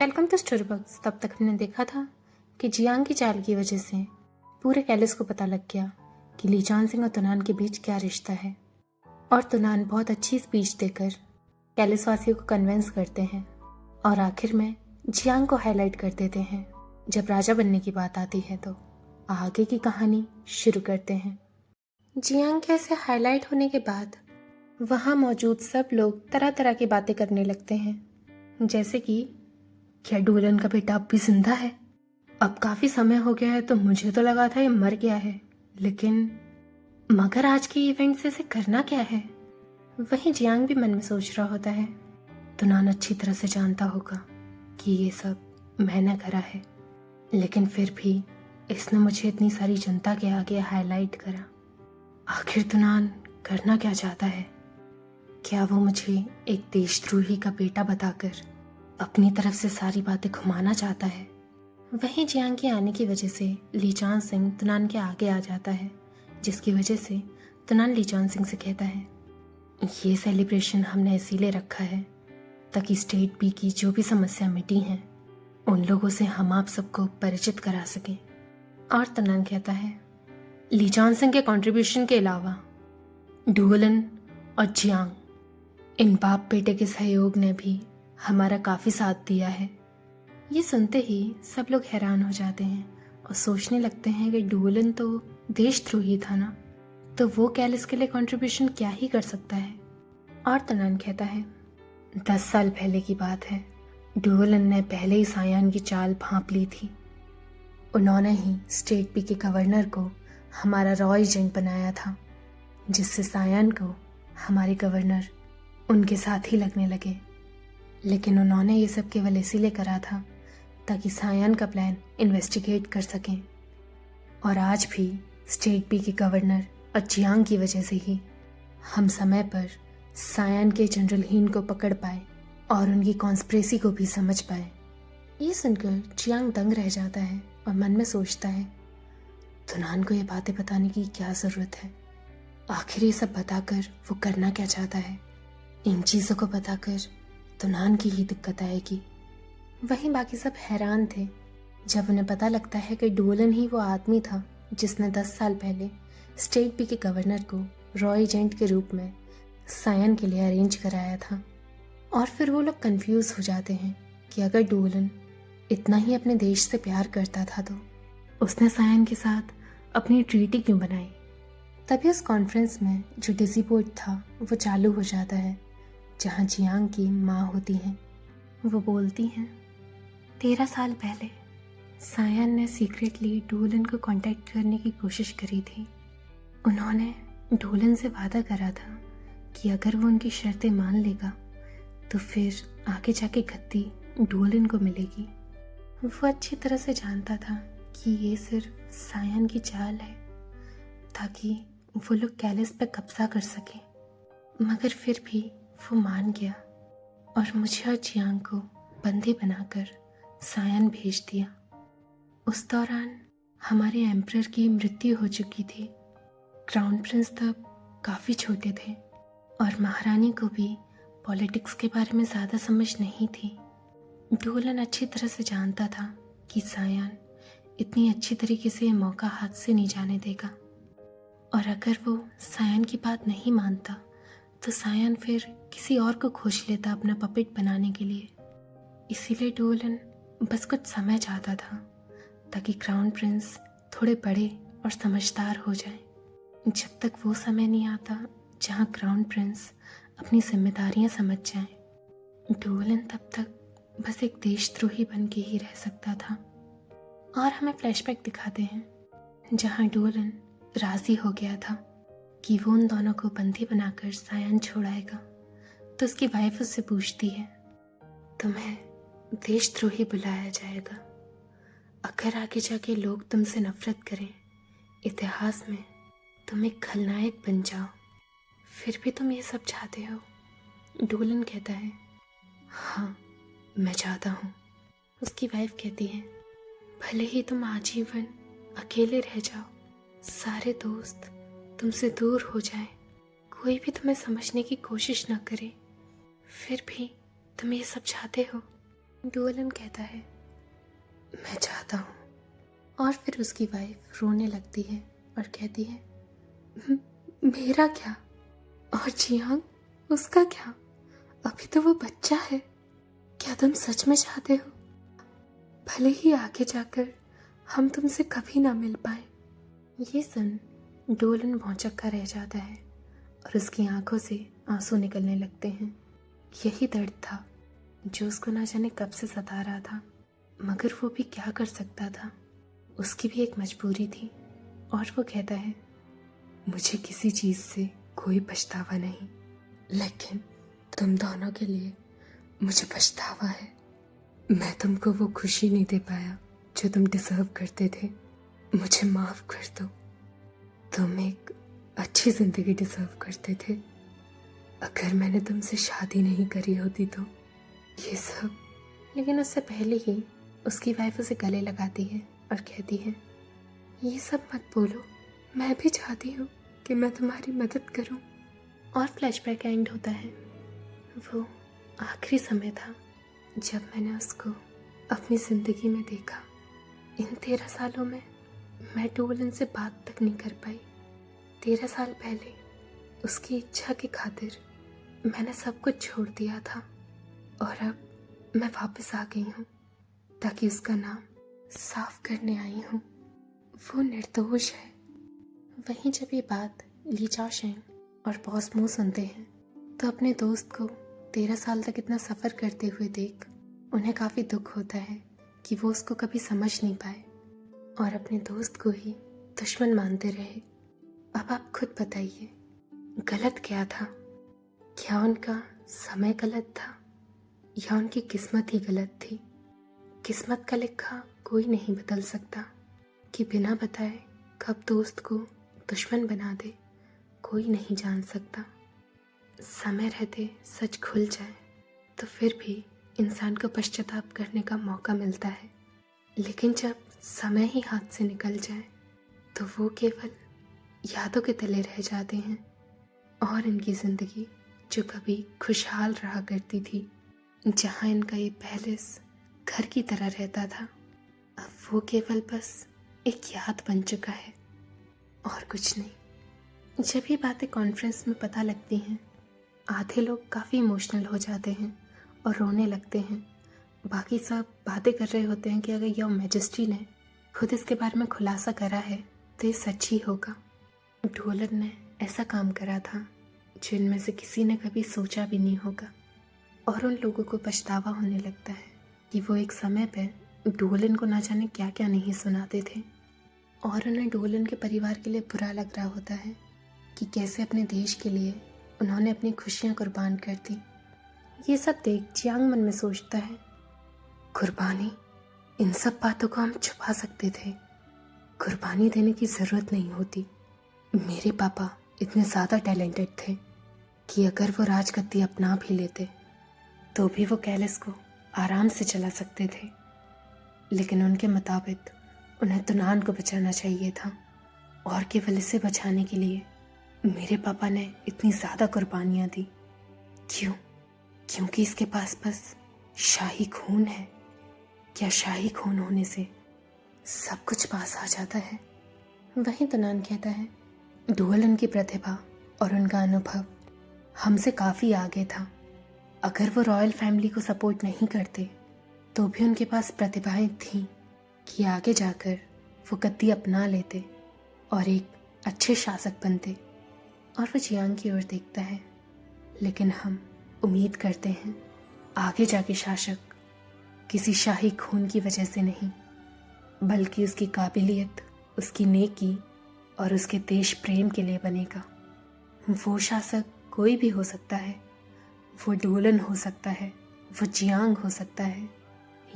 Welcome to story box. तब तक हमने देखा था कि जियांग की चाल की वजह से पूरे कैलिस को पता लग गया कि ली चांसिंग और तुनान के बीच क्या रिश्ता है, और तुनान बहुत अच्छी स्पीच देकर कैलिस वासियों को कन्विंस करते हैं और आखिर में जियांग को हाईलाइट कर देते हैं। जब राजा बनने की बात आती है तो आगे की कहानी शुरू करते हैं। जियांग के ऐसे हाईलाइट होने के बाद वहाँ मौजूद सब लोग तरह तरह की बातें करने लगते हैं, जैसे कि क्या डोलन का बेटा अब भी जिंदा है? अब काफी समय हो गया है तो मुझे तो लगा था ये मर गया है, लेकिन मगर आज के इवेंट से इसे करना क्या है? वहीं जियांग भी मन में सोच रहा होता है। तुनान अच्छी तरह से जानता होगा कि ये सब मैंने करा है, लेकिन फिर भी इसने मुझे इतनी सारी जनता के आगे हाईलाइट करा। आखिर तुनान करना क्या चाहता है? क्या वो मुझे एक देशद्रोही का बेटा बताकर अपनी तरफ से सारी बातें घुमाना चाहता है? वहीं जियांग के आने की वजह से ली चांसिंग तुनान के आगे आ जाता है, जिसकी वजह से तुनान ली चांसिंग से कहता है, ये सेलिब्रेशन हमने इसीलिए रखा है ताकि स्टेट बी की जो भी समस्या मिटी हैं उन लोगों से हम आप सबको परिचित करा सकें। और तुनान कहता है, ली चांसिंग के कंट्रीब्यूशन के अलावा डुओलन और जियांग, इन बाप बेटे के सहयोग ने भी हमारा काफी साथ दिया है। ये सुनते ही सब लोग हैरान हो जाते हैं और सोचने लगते हैं कि डुओलन तो देशद्रोही था ना, तो वो कैलिस के लिए कंट्रीब्यूशन क्या ही कर सकता है। और तुनान कहता है, 10 साल पहले की बात है। डुओलन ने पहले ही सायान की चाल भांप ली थी। उन्होंने ही स्टेट बी के गवर्नर को हमारा रॉ एजेंट बनाया था, जिससे सायान को हमारे गवर्नर उनके साथ ही लगने लगे। लेकिन उन्होंने ये सब केवल इसीलिए करा था ताकि सायान का प्लान इन्वेस्टिगेट कर सकें। और आज भी स्टेट बी के गवर्नर और जियांग की वजह से ही हम समय पर सायान के जनरल हीन को पकड़ पाए और उनकी कॉन्स्पिरेसी को भी समझ पाए। ये सुनकर जियांग दंग रह जाता है और मन में सोचता है, तुनान को ये बातें बताने की क्या जरूरत है? आखिर ये सब बताकर वो करना क्या चाहता है? इन चीजों को बताकर तुनान की ही दिक्कत आएगी। वहीं बाकी सब हैरान थे जब उन्हें पता लगता है कि डुओलन ही वो आदमी था जिसने 10 साल पहले स्टेट बी के गवर्नर को रॉ एजेंट के रूप में सायन के लिए अरेंज कराया था। और फिर वो लोग कंफ्यूज हो जाते हैं कि अगर डुओलन इतना ही अपने देश से प्यार करता था तो उसने सायन के साथ अपनी ट्रीटी क्यों बनाई। तभी उस कॉन्फ्रेंस में जो डिजी बोर्ड था वो चालू हो जाता है, जहाँ जियांग की माँ होती हैं। वो बोलती हैं, 13 साल पहले सायन ने सीक्रेटली डुओलन को कांटेक्ट करने की कोशिश करी थी। उन्होंने डुओलन से वादा करा था कि अगर वो उनकी शर्तें मान लेगा तो फिर आगे जाके गद्दी डुओलन को मिलेगी। वो अच्छी तरह से जानता था कि ये सिर्फ सायन की चाल है ताकि वो लोग कैलिस पे कब्जा कर सके, मगर फिर भी वो मान गया और मुझे और जियांग को बंदी बनाकर सायन भेज दिया। उस दौरान हमारे एम्परर की मृत्यु हो चुकी थी। क्राउन प्रिंस तब काफ़ी छोटे थे और महारानी को भी पॉलिटिक्स के बारे में ज़्यादा समझ नहीं थी। डुओलन अच्छी तरह से जानता था कि सायन इतनी अच्छी तरीके से ये मौका हाथ से नहीं जाने देगा, और अगर वो सायन की बात नहीं मानता तो सायन फिर किसी और को खोज लेता अपना पपेट बनाने के लिए। इसीलिए डुओलन बस कुछ समय चाहता था ताकि क्राउन प्रिंस थोड़े बड़े और समझदार हो जाए। जब तक वो समय नहीं आता जहाँ क्राउन प्रिंस अपनी जिम्मेदारियां समझ जाए, डुओलन तब तक बस एक देशद्रोही बन के ही रह सकता था। और हमें फ्लैशबैक दिखाते हैं जहाँ डुओलन राजी हो गया था कि वो उन दोनों को बंदी बनाकर सायन छोड़ाएगा। तो उसकी वाइफ उससे पूछती है, तुम्हें देशद्रोही बुलाया जाएगा अगर आगे जाके लोग तुमसे नफरत करें, इतिहास में तुम एक खलनायक बन जाओ, फिर भी तुम ये सब चाहते हो? डुओलन कहता है, हाँ मैं चाहता हूँ। उसकी वाइफ कहती है, भले ही तुम आजीवन अकेले रह जाओ, सारे दोस्त तुमसे दूर हो जाए, कोई भी तुम्हें समझने की कोशिश ना करे, फिर भी तुम ये सब चाहते हो? डोलन कहता है, मैं चाहता हूँ। और फिर उसकी वाइफ रोने लगती है और कहती है, मेरा क्या? और जियांग, उसका क्या? अभी तो वो बच्चा है। क्या तुम सच में चाहते हो भले ही आगे जाकर हम तुमसे कभी ना मिल पाए? ये सुन डोलन भौंचक्का रह जाता है और उसकी आंखों से आंसू निकलने लगते हैं। यही दर्द था जो उसको ना जाने कब से सता रहा था, मगर वो भी क्या कर सकता था। उसकी भी एक मजबूरी थी और वो कहता है, मुझे किसी चीज़ से कोई पछतावा नहीं, लेकिन तुम दोनों के लिए मुझे पछतावा है। मैं तुमको वो खुशी नहीं दे पाया जो तुम डिजर्व करते थे। मुझे माफ़ कर दो। तुम एक अच्छी ज़िंदगी डिजर्व करते थे। अगर मैंने तुमसे शादी नहीं करी होती तो ये सब। लेकिन उससे पहले ही उसकी वाइफ उसे गले लगाती है और कहती है, ये सब मत बोलो, मैं भी चाहती हूँ कि मैं तुम्हारी मदद करूँ। और फ्लैशबैक एंड होता है। वो आखिरी समय था जब मैंने उसको अपनी ज़िंदगी में देखा। इन 13 सालों में मैं डोलन से बात तक नहीं कर पाई। 13 साल पहले उसकी इच्छा की खातिर मैंने सब कुछ छोड़ दिया था और अब मैं वापस आ गई हूँ ताकि उसका नाम साफ करने आई हूँ। वो निर्दोष है। वहीं जब ये बात ली चाओशेंग और बॉस मू सुनते हैं तो अपने दोस्त को 13 साल तक इतना सफ़र करते हुए देख उन्हें काफ़ी दुख होता है कि वो उसको कभी समझ नहीं पाए और अपने दोस्त को ही दुश्मन मानते रहे। अब आप खुद बताइए, गलत क्या था? क्या उनका समय गलत था या उनकी किस्मत ही गलत थी? किस्मत का लिखा कोई नहीं बदल सकता कि बिना बताए कब दोस्त को दुश्मन बना दे, कोई नहीं जान सकता। समय रहते सच खुल जाए तो फिर भी इंसान को पश्चाताप करने का मौका मिलता है, लेकिन जब समय ही हाथ से निकल जाए तो वो केवल यादों के तले रह जाते हैं। और इनकी ज़िंदगी जो कभी खुशहाल रहा करती थी, जहाँ इनका ये पैलेस घर की तरह रहता था, अब वो केवल बस एक याद बन चुका है और कुछ नहीं। जब ये बातें कॉन्फ्रेंस में पता लगती हैं, आधे लोग काफ़ी इमोशनल हो जाते हैं और रोने लगते हैं। बाकी सब बातें कर रहे होते हैं कि अगर योर मैजेस्टी ने खुद इसके बारे में खुलासा करा है तो ये सच ही होगा। डोलन ने ऐसा काम करा था जो इनमें से किसी ने कभी सोचा भी नहीं होगा। और उन लोगों को पछतावा होने लगता है कि वो एक समय पे डोलन को ना जाने क्या क्या नहीं सुनाते थे। और उन्हें डोलन के परिवार के लिए बुरा लग रहा होता है कि कैसे अपने देश के लिए उन्होंने अपनी खुशियाँ कुर्बान कर दी। ये सब देख जियांग मन में सोचता है, कुर्बानी, इन सब बातों को हम छुपा सकते थे। कुर्बानी देने की ज़रूरत नहीं होती। मेरे पापा इतने ज़्यादा टैलेंटेड थे कि अगर वो राजगद्दी अपना भी लेते तो भी वो कैलिस को आराम से चला सकते थे। लेकिन उनके मुताबिक उन्हें तुनान को बचाना चाहिए था और केवल इसे बचाने के लिए मेरे पापा ने इतनी ज़्यादा कुर्बानियाँ दी। क्यों? क्योंकि इसके पास बस शाही खून है। क्या शाही खून होने से सब कुछ पास आ जाता है? वहीं तुनान कहता है, डोलन की प्रतिभा और उनका अनुभव हमसे काफ़ी आगे था। अगर वो रॉयल फैमिली को सपोर्ट नहीं करते तो भी उनके पास प्रतिभाएं थीं कि आगे जाकर वो गद्दी अपना लेते और एक अच्छे शासक बनते। और वो जियांग की ओर देखता है, लेकिन हम उम्मीद करते हैं आगे जाके शासक किसी शाही खून की वजह से नहीं, बल्कि उसकी काबिलियत, उसकी नेकी और उसके देश प्रेम के लिए बनेगा। वो शासक कोई भी हो सकता है। वो डोलन हो सकता है, वो जियांग हो सकता है,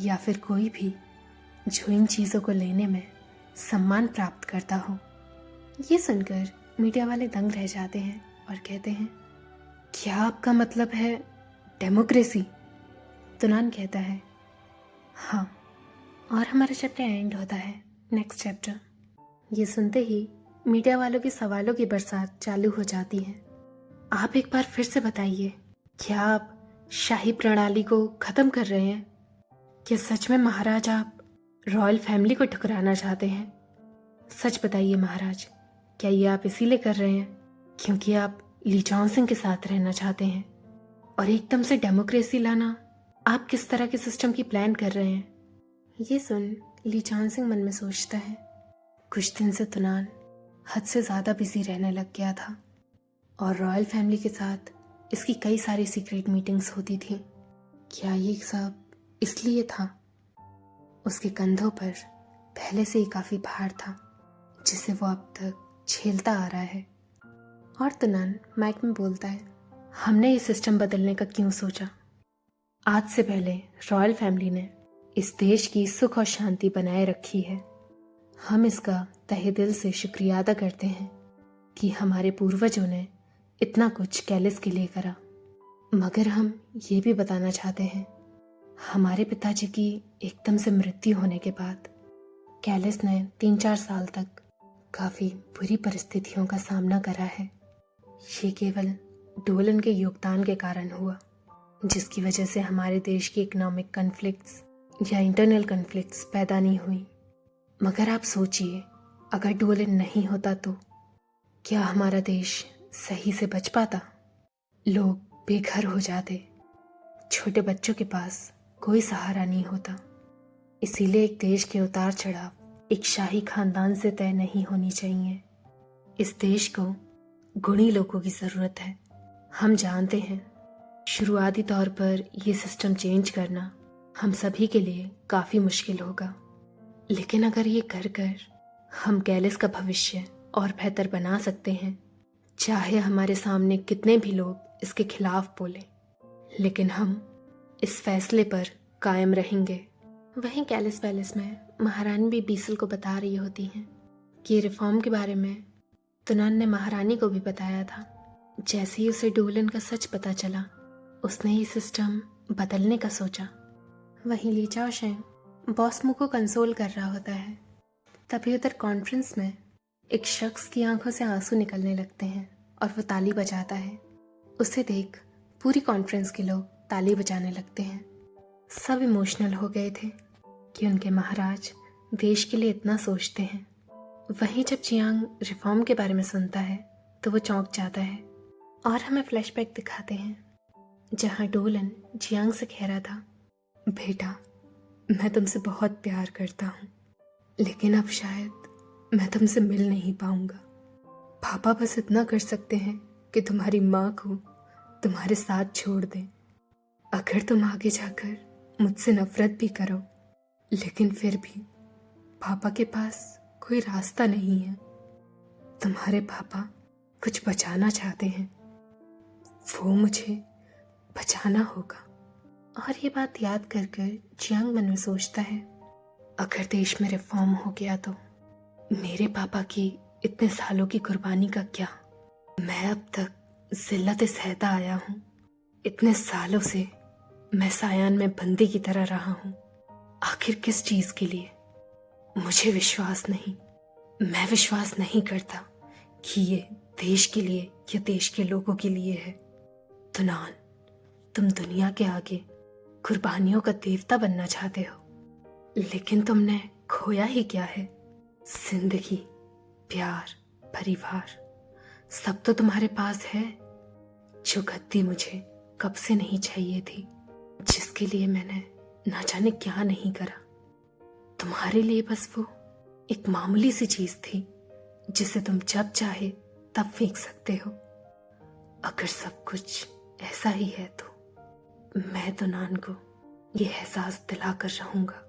या फिर कोई भी जो इन चीज़ों को लेने में सम्मान प्राप्त करता हो। ये सुनकर मीडिया वाले दंग रह जाते हैं और कहते हैं, क्या आपका मतलब है डेमोक्रेसी? तुनान कहता है, हाँ। और हमारा चैप्टर एंड होता है। Next chapter. ये सुनते ही मीडिया वालों की सवालों की बरसात चालू हो जाती है। आप एक बार फिर से बताइए, क्या आप शाही प्रणाली को ख़त्म कर रहे हैं? क्या सच में महाराज आप रॉयल फैमिली को ठुकराना चाहते हैं? सच बताइए महाराज, क्या ये आप इसीलिए कर रहे हैं क्योंकि आप ली जॉनसन के साथ रहना चाहते हैं? और एकदम से डेमोक्रेसी लाना आप किस तरह के सिस्टम की प्लान कर रहे हैं? ये सुन ली जॉनसन मन में सोचता है, कुछ दिन से तुनान हद से ज़्यादा बिजी रहने लग गया था और रॉयल फैमिली के साथ इसकी कई सारी सीक्रेट मीटिंग्स होती थी। क्या ये सब इसलिए था? उसके कंधों पर पहले से ही काफ़ी भार था जिसे वो अब तक झेलता आ रहा है। और तुनान माइक में बोलता है, हमने ये सिस्टम बदलने का क्यों सोचा? आज से पहले रॉयल फैमिली ने इस देश की सुख और शांति बनाए रखी है। हम इसका तहे दिल से शुक्रिया अदा करते हैं कि हमारे पूर्वजों ने इतना कुछ कैलिस के लिए करा। मगर हम ये भी बताना चाहते हैं, हमारे पिताजी की एकदम से मृत्यु होने के बाद कैलिस ने 3-4 साल तक काफ़ी बुरी परिस्थितियों का सामना करा है। ये केवल डोलन के योगदान के कारण हुआ, जिसकी वजह से हमारे देश की इकोनॉमिक कन्फ्लिक्ट्स या इंटरनल कन्फ्लिक्ट्स पैदा नहीं हुई। मगर आप सोचिए, अगर डोलन नहीं होता तो क्या हमारा देश सही से बच पाता? लोग बेघर हो जाते, छोटे बच्चों के पास कोई सहारा नहीं होता। इसीलिए एक देश के उतार चढ़ाव एक शाही खानदान से तय नहीं होनी चाहिए। इस देश को गुणी लोगों की ज़रूरत है। हम जानते हैं शुरुआती तौर पर यह सिस्टम चेंज करना हम सभी के लिए काफ़ी मुश्किल होगा, लेकिन अगर ये कर कर हम कैलिस का भविष्य और बेहतर बना सकते हैं, चाहे हमारे सामने कितने भी लोग इसके खिलाफ बोले, लेकिन हम इस फैसले पर कायम रहेंगे। वहीं कैलिस पैलेस में महारानी भी बीसल को बता रही होती हैं कि रिफॉर्म के बारे में तुनान ने महारानी को भी बताया था। जैसे ही उसे डोलन का सच पता चला, उसने ये सिस्टम बदलने का सोचा। वहीं ली चाओशेंग बॉस मू को कंसोल कर रहा होता है। तभी उधर कॉन्फ्रेंस में एक शख्स की आंखों से आंसू निकलने लगते हैं और वो ताली बजाता है। उसे देख पूरी कॉन्फ्रेंस के लोग ताली बजाने लगते हैं। सब इमोशनल हो गए थे कि उनके महाराज देश के लिए इतना सोचते हैं। वहीं जब जियांग रिफॉर्म के बारे में सुनता है तो वो चौंक जाता है और हमें फ्लैशबैक दिखाते हैं जहां डोलन जियांग से कह रहा था, बेटा मैं तुमसे बहुत प्यार करता हूँ, लेकिन अब शायद मैं तुमसे मिल नहीं पाऊंगा। पापा बस इतना कर सकते हैं कि तुम्हारी माँ को तुम्हारे साथ छोड़ दें। अगर तुम आगे जाकर मुझसे नफरत भी करो, लेकिन फिर भी पापा के पास कोई रास्ता नहीं है। तुम्हारे पापा कुछ बचाना चाहते हैं, वो मुझे बचाना होगा। और ये बात याद कर कर जियांग मन में सोचता है, अगर देश में रिफॉर्म हो गया तो मेरे पापा की इतने सालों की कुर्बानी का क्या? मैं अब तक जिल्लत सहता आया हूँ। इतने सालों से मैं सायान में बंदी की तरह रहा हूँ। आखिर किस चीज के लिए? मुझे विश्वास नहीं, मैं विश्वास नहीं करता कि ये देश के लिए या देश के लोगों के लिए है। तुनान, तुम दुनिया के आगे कुर्बानियों का देवता बनना चाहते हो, लेकिन तुमने खोया ही क्या है? जिंदगी, प्यार, परिवार सब तो तुम्हारे पास है। जो गद्दी मुझे कब से नहीं चाहिए थी, जिसके लिए मैंने ना जाने क्या नहीं करा, तुम्हारे लिए बस वो एक मामूली सी चीज थी जिसे तुम जब चाहे तब फेंक सकते हो। अगर सब कुछ ऐसा ही है तो मैं तुनान को ये एहसास दिलाकर रहूंगा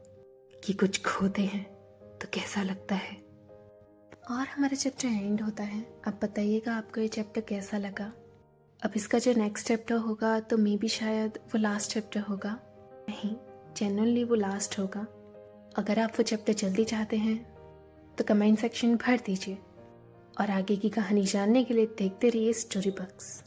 कि कुछ खोते हैं तो कैसा लगता है। और हमारा चैप्टर एंड होता है। अब बताइएगा आपको ये चैप्टर कैसा लगा। अब इसका जो नेक्स्ट चैप्टर होगा तो मे बी शायद वो लास्ट चैप्टर होगा, नहीं जेन्युइनली वो लास्ट होगा। अगर आप वो चैप्टर जल्दी चाहते हैं तो कमेंट सेक्शन भर दीजिए और आगे की कहानी जानने के लिए देखते रहिए स्टोरी बक्स।